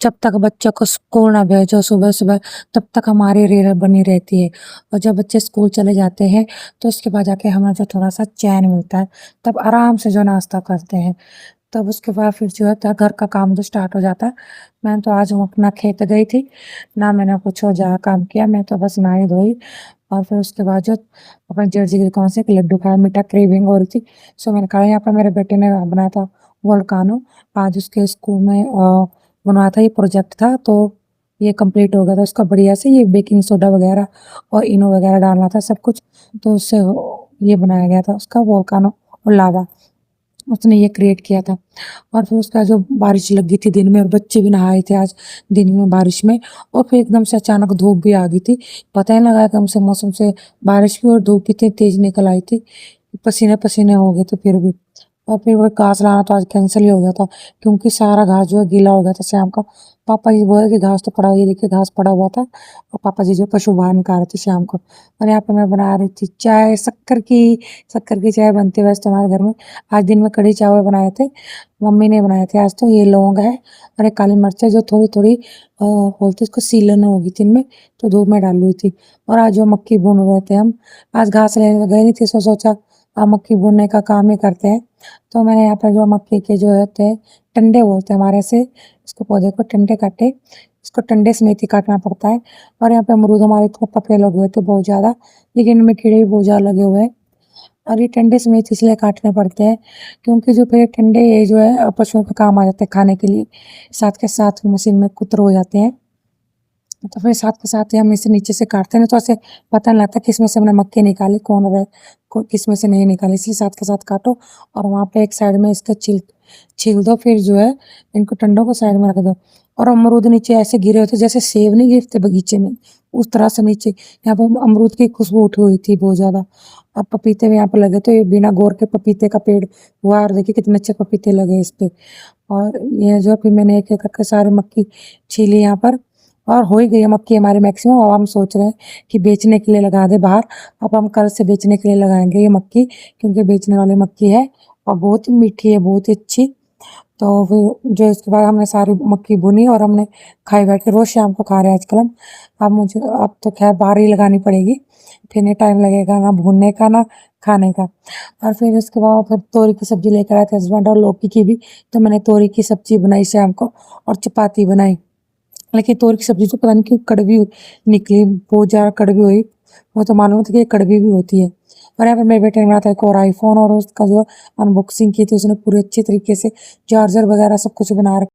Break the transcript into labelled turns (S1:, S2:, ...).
S1: जब तक बच्चों को स्कूल ना भेजो सुबह-सुबह, तब तक हमारी रेल बनी रहती है। और जब बच्चे स्कूल चले जाते हैं, तो उसके बाद जाके हमें जो थोड़ा-सा चैन मिलता है, तब आराम से जो नाश्ता करते हैं। तब उसके बाद फिर जो है घर का काम जो स्टार्ट हो जाता है। मैं तो आज अपना खेत गई थी, ना मैंने कुछ और ज़्यादा काम किया, मैं तो बस नहाई-धोई और फिर उसके बाद जो अपने जेठ जी के दुकान से एक लड्डू खाया, मीठा क्रेविंग हो रही थी। सो मैंने कहा यहाँ पे मेरे बेटे ने बनाया था वोल्कानो, आज उसके स्कूल में बनाया था, ये प्रोजेक्ट था तो ये कंप्लीट हो गया था उसका बढ़िया से। ये बेकिंग सोडा वगैरह और इनो वगैरह डालना था सब कुछ, तो उससे ये बनाया गया था उसका वोल्कानो और लावा, उसने ये क्रिएट किया था। और फिर उसका जो बारिश लगी थी दिन में और बच्चे भी नहाए थे आज दिन में बारिश में, और फिर एकदम से अचानक धूप भी आ गई थी, पता ही नहीं लगा एकदम से मौसम से बारिश भी और धूप भी इतनी तेज निकल आई थी, पसीने पसीने हो गए थे फिर भी। और फिर वो घास लाना तो आज कैंसिल ही हो गया था, क्योंकि सारा घास जो है गीला हो गया था शाम का। पापा जी बोले कि घास तो पड़ा हुआ, ये देखिए घास पड़ा हुआ था, और पापा जी जो पशु बाहर निकाल रहे थे शाम को। और यहाँ पे मैं बना रही थी चाय, शक्कर की चाय बनती है वैसे हमारे घर में। आज दिन में कढ़ी चावल बनाए थे, मम्मी ने बनाए थे आज तो। ये लौंग है और एक काली मिर्च है जो थोड़ी थोड़ी बोलते उसको सीलन होगी थी इनमें, तो धूप में डाली हुई थी। और आज जो मक्की भून रहे थे हम, आज घास लेने गए नहीं थे, सोचा आप मक्की भूनने का काम ही करते हैं। तो मैंने यहाँ पर जो मक्की के जो होते हैं टंडे बोलते हैं हमारे से, इसको पौधे को टंडे काटे, इसको टंडे समेत ही काटना पड़ता है। और यहाँ पे अमरूद हमारे तो पके लगे हुए थे बहुत ज़्यादा, लेकिन इनमें कीड़े भी बहुत ज़्यादा लगे हुए हैं। और ये टंडे समेत इसलिए काटने पड़ते हैं क्योंकि जो फिर टंडे ये जो है पशुओं के काम आ जाते हैं खाने के लिए, साथ के साथ मशीन में कुतर हो जाते हैं। तो फिर साथ के साथ ही हम इसे नीचे से काटते हैं, तो ऐसे पता नहीं लगता किस में से हमने मक्के निकाली, कौन रहे किस में से नहीं निकाली, इसलिए साथ के साथ काटो। और वहाँ पे एक साइड में इसका छील दो, फिर जो है इनको टंडों को साइड में रख दो। और अमरूद नीचे ऐसे गिरे होते जैसे सेब नहीं गिरते बगीचे में, उस तरह से नीचे यहाँ पर अमरूद की खुशबू उठी हुई थी बहुत ज़्यादा। और पपीते भी यहाँ पे लगे, तो ये बिना गौर के पपीते का पेड़ हुआ, और देखिए कितने अच्छे पपीते लगे इस पे। और ये जो फिर मैंने एक एक करके सारे मक्की छीली यहाँ पर, और हो ही गई है मक्की हमारी मैक्सिमम। अब हम सोच रहे हैं कि बेचने के लिए लगा दे बाहर। अब हम कल से बेचने के लिए लगाएंगे ये मक्की, क्योंकि बेचने वाली मक्की है और बहुत ही मीठी है, बहुत ही अच्छी। तो फिर जो इसके बाद हमने सारी मक्की भुनी और हमने खाई बैठ के, रोज़ शाम को खा रहे हैं आजकल हम। अब तो खैर बाहर ही लगानी पड़ेगी, फिर नहीं टाइम लगेगा ना भूनने का ना खाने का। और फिर उसके बाद फिर तोरी की सब्जी लेकर आए थे हस्बैंड, और लौकी की भी, तो मैंने तोरी की सब्जी बनाई शाम को और चपाती बनाई। लेकिन तोरी की सब्जी तो पता नहीं क्यों कड़वी निकली, बहुत ज़्यादा कड़वी हुई। वो तो मालूम था कि ये कड़वी भी होती है। और यहाँ पे मेरे बेटे ने बनाया था एक और आईफोन, और उसका जो अनबॉक्सिंग की थी उसने पूरे अच्छे तरीके से, चार्जर वगैरह सब कुछ बना रखा।